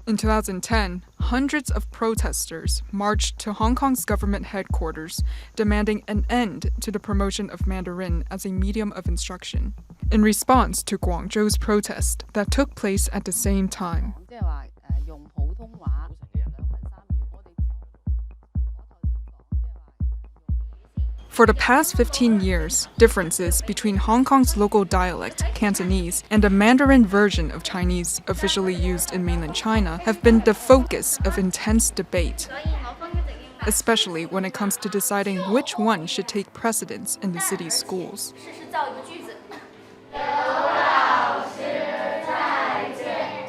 In 2010, hundreds of protesters marched to Hong Kong's government headquarters, demanding an end to the promotion of Mandarin as a medium of instruction, in response to Guangzhou's protest that took place at the same time. For the past 15 years, differences between Hong Kong's local dialect, Cantonese, and the Mandarin version of Chinese officially used in mainland China have been the focus of intense debate, especially when it comes to deciding which one should take precedence in the city's schools.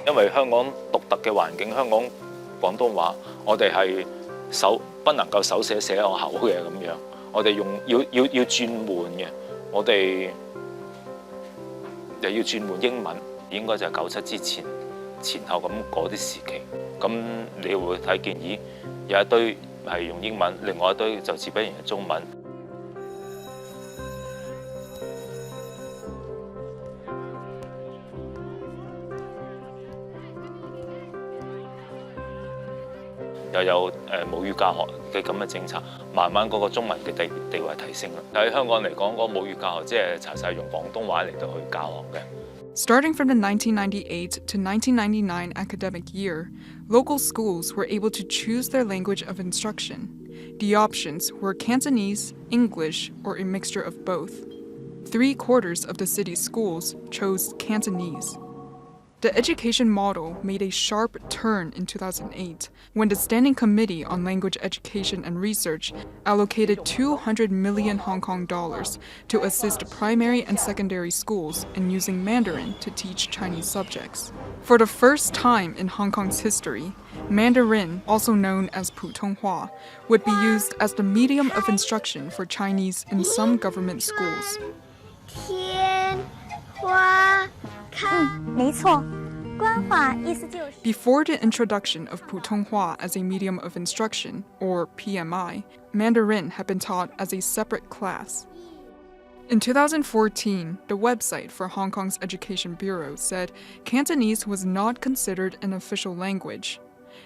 因為香港獨特嘅環境，香港廣東話，我哋係不能夠手寫寫落口嘅咁樣。我哋要轉換嘅，我哋又要轉換英文，應該就係97之前後咁嗰啲時期。咁你會睇見，咦，有一堆係用英文，另外一堆就自不然係中文。又有母語教學嘅咁嘅政策，慢慢嗰個中文嘅地位提升啦。喺香港嚟講，嗰個母語教學即係查晒用廣東話嚟到去教學嘅。Starting from the 1998 to 1999 academic year, local schools were able to choose their language of instruction. The options were Cantonese, English, or a mixture of both. 3/4 of the city's schools chose Cantonese. The education model made a sharp turn in 2008 when the Standing Committee on Language Education and Research allocated 200 million Hong Kong dollars to assist primary and secondary schools in using Mandarin to teach Chinese subjects. For the first time in Hong Kong's history, Mandarin, also known as Putonghua, would be used as the medium of instruction for Chinese in some government schools. 天花看，没错，官话意思就是。Before the introduction of Putonghua as a medium of instruction, or PMI, Mandarin had been taught as a separate class. In 2014, the website for Hong Kong's Education Bureau said Cantonese was not considered an official language.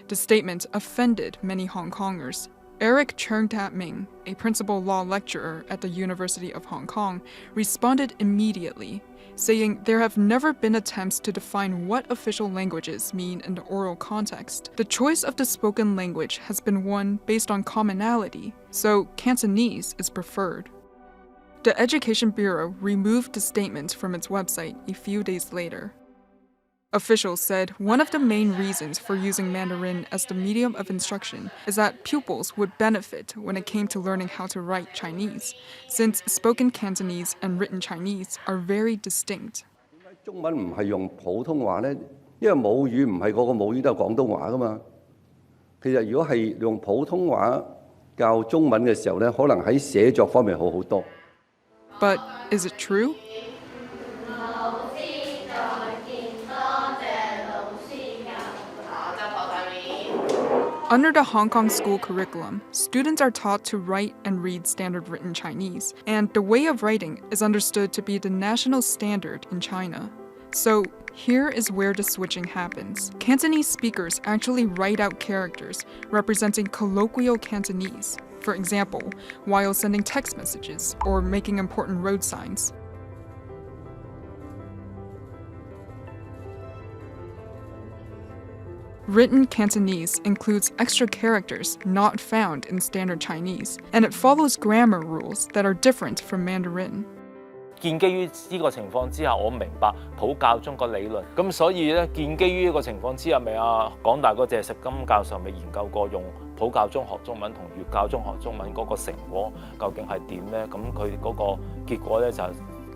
The statement offended many Hong Kongers. Eric Cheung Tat-ming, a principal law lecturer at the University of Hong Kong, responded immediately, saying there have never been attempts to define what official languages mean in the oral context. The choice of the spoken language has been one based on commonality, so Cantonese is preferred. The Education Bureau removed the statement from its website a few days later. Officials said one of the main reasons for using Mandarin as the medium of instruction is that pupils would benefit when it came to learning how to write Chinese, since spoken Cantonese and written Chinese are very distinct. 中文唔係用普通話呢？因為母語唔係個個母語都係廣東話噶嘛。其實如果係用普通話教中文嘅時候呢，可能喺寫作方面好好多。But is it true? Under the Hong Kong school curriculum, students are taught to write and read standard written Chinese, and the way of writing is understood to be the national standard in China. So here is where the switching happens. Cantonese speakers actually write out characters representing colloquial Cantonese, for example, while sending text messages or making important road signs. Written Cantonese includes extra characters not found in standard Chinese, and it follows grammar rules that are different from Mandarin. 建基於呢個情況之下，我明白普教中個理論，咁所以咧，建基於呢個情況之下，咪港大嗰謝錫金教授咪研究過用普教中學中文同粵教中學中文嗰個成果究竟係點咧？咁佢嗰個結果咧就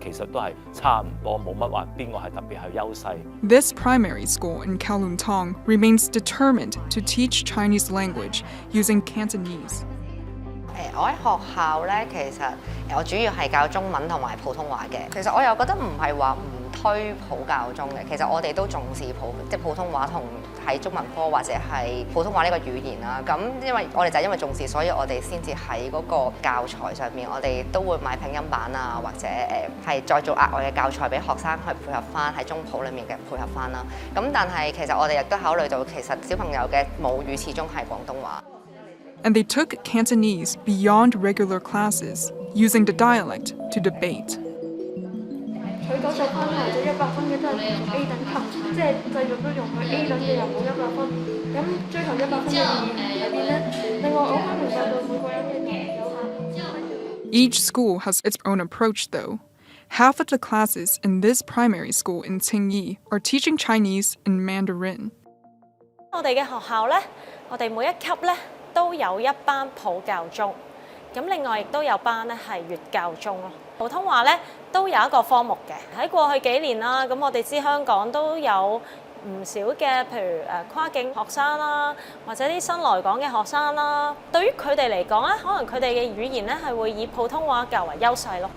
其實都係差唔多，冇乜話邊個係特別係優勢。This primary school in Kowloon Tong remains determined to teach Chinese language using Cantonese. 我喺學校咧，其實我主要係教中文同埋普通話嘅。其實我又覺得唔係話唔推普教中嘅。其實我哋都重視即係普通話同喺中文科或者係普通話呢個語言啦。咁因為我哋就係因為重視，所以我哋先至喺嗰個教材上面，我哋都會買拼音版啊，或者係再做額外嘅教材俾學生去配合翻喺中普裡面嘅配合翻啦。咁但係其實我哋亦都考慮到，其實小朋友嘅母語始終係廣東話。And they took Cantonese beyond regular classes, using the dialect to debate. 佢90分或者100分嘅都係 A 等級，即係繼續都容許 A 等嘅又冇100分。咁追求100分嘅意義喺邊呢？另外我可明白到每個人嘅能力有限。Each school has its own approach, though. Half of the classes in this primary school in Qingyi are teaching Chinese in Mandarin. 我哋嘅學校呢，我哋每一級呢都有一班普教中，咁另外亦都有班呢係粵教中咯。普通話呢都有一個科目嘅。喺過去幾年啦，咁我哋知香港都有唔少嘅，譬如跨境學生啦，或者啲新來港嘅學生啦。對於佢哋嚟講呢，可能佢哋嘅語言呢係會以普通話較為優勢咯。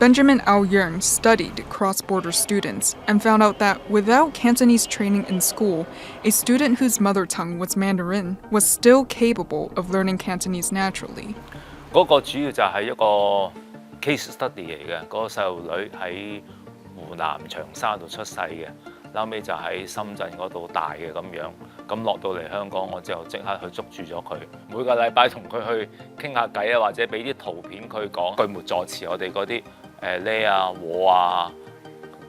Benjamin Ao-Yeung studied cross-border students and found out that without Cantonese training in school, a student whose mother tongue was Mandarin was still capable of learning Cantonese naturally. 嗰個主要就係一個 case study 嚟嘅，嗰個細路女喺湖南長沙度出世嘅，後尾就喺深圳嗰度大嘅咁樣，咁落到嚟香港，我之後即刻去捉住咗佢，每個禮拜同佢去傾下偈啊，或者俾啲圖片佢講句末助詞，我哋嗰啲呢啊、我啊、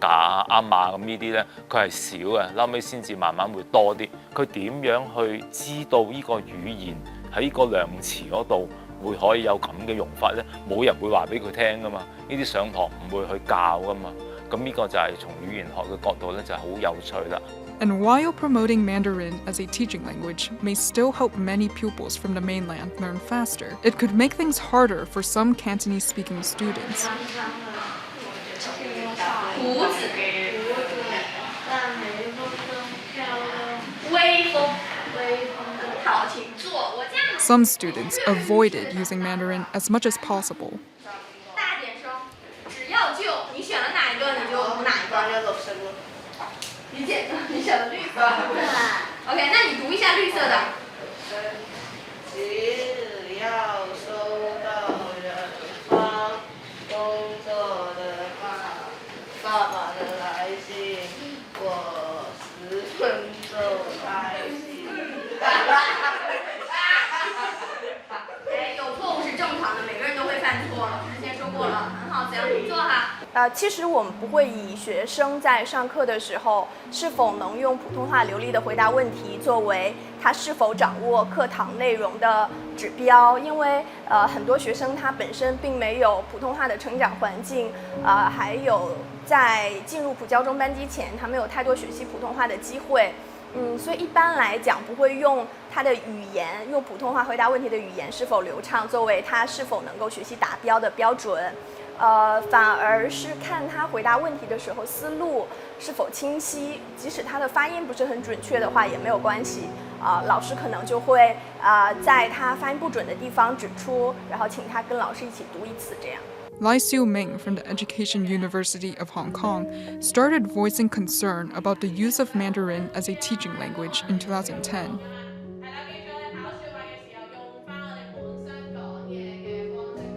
假啊、啱啊咁呢啲咧，佢係少嘅，後尾先至慢慢會多啲。佢點樣去知道呢個語言喺呢個量詞嗰度會可以有咁嘅用法咧？冇人會話俾佢聽噶嘛，呢啲上堂唔會去教噶嘛。咁呢個就係從語言學嘅角度咧，就係好有趣啦。And while promoting Mandarin as a teaching language may still help many pupils from the mainland learn faster, it could make things harder for some Cantonese-speaking students. ，Some students avoided using Mandarin as much as possible. 大点声，只要就你选了哪一个你就读哪一个。你选了绿色。OK， 那你读一下绿色的。只要收到远方工作的爸爸的来信，我10分钟开心。有错误是正常的，每个人都会犯错。老师之前说过了，很好，怎样去做哈？其实我们不会以学生在上课的时候是否能用普通话流利的回答问题作为他是否掌握课堂内容的指标，因为很多学生他本身并没有普通话的成长环境，还有在进入普教中班级前，他没有太多学习普通话的机会。所以一般来讲不会用他的语言，用普通话回答问题的语言是否流畅作为他是否能够学习达标的标准。反而是看他回答问题的时候思路是否清晰，即使他的发音不是很准确的话也没有关系。老师可能就会在他发音不准的地方指出，然后请他跟老师一起读一次这样。Lai Xiu-ming from the Education University of Hong Kong started voicing concern about the use of Mandarin as a teaching language in 2010.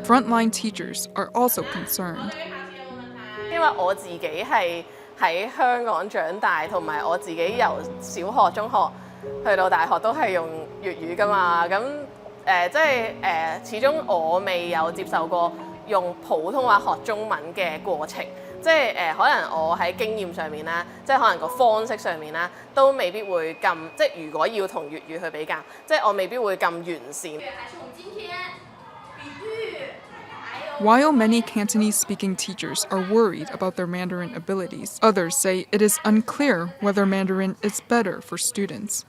Frontline teachers are also concerned. 因為我自己係喺香港長大，同埋我自己由小學、中學去到大學都係用粵語㗎嘛，咁始終我未有接受過用普通話學中文嘅過程，可能我喺經驗上面啦，可能個方式上面啦，都未必會咁，如果要同粵語去比較，我未必會咁完善。 While many Cantonese-speaking teachers are worried about their Mandarin abilities, others say it is unclear whether Mandarin is better for students.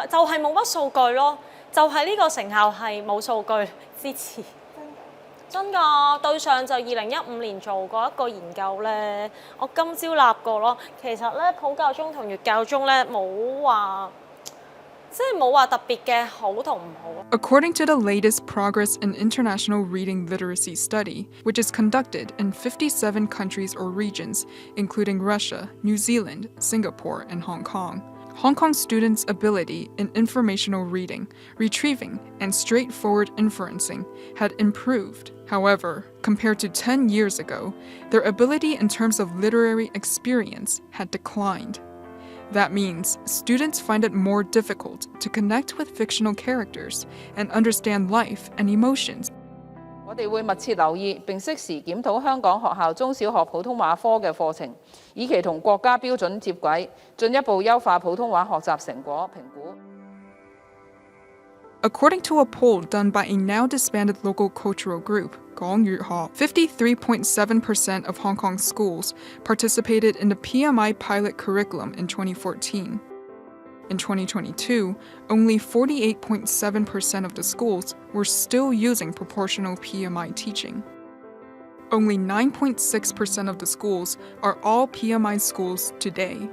就係冇乜數據咯，就係呢個成效係冇數據支持。真㗎，對上就2015年做過一個研究咧，我今朝立過咯。其實咧，普教中同粵教中咧冇話即係冇話特別嘅好同唔好。According to the latest Progress in International Reading Literacy study, which is conducted in 57 countries or regions, including Russia, New Zealand, Singapore, and Hong Kong, Hong Kong students' ability in informational reading, retrieving, and straightforward inferencing had improved. However, compared to 10 years ago, their ability in terms of literary experience had declined. That means students find it more difficult to connect with fictional characters and understand life and emotions. 我哋會密切留意並適時檢討香港學校中小學普通話科嘅課程，以期同國家標準接軌，進一步優化普通話學習成果評估。According to a poll done by a now disbanded local cultural group, Gong Yu He, 53.7% of Hong Kong schools participated in the PMI pilot curriculum in 2014. In 2022, only 48.7% of the schools were still using proportional PMI teaching. Only 9.6% of the schools are all PMI schools today.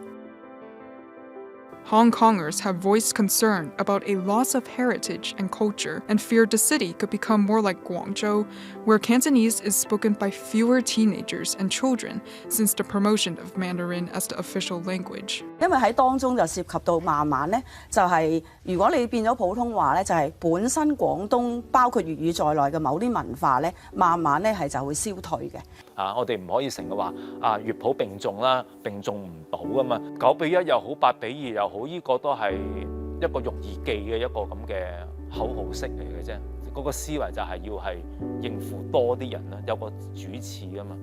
Hong Kongers have voiced concern about a loss of heritage and culture and feared the city could become more like Guangzhou, where Cantonese is spoken by fewer teenagers and children since the promotion of Mandarin as the official language. 因為喺當中就涉及到慢慢咧，就係如果你變咗普通話咧，就係本身廣東包括粵語在內嘅某啲文化咧，慢慢咧係就會消退嘅。我哋唔可以成日話粵普並重啦，並重唔到噶嘛，9:1又好，8:2又好，呢個都係一個容易記嘅一個咁嘅口號式嚟嘅啫。嗰個思維就係要係應付多啲人啦，有個主次噶嘛。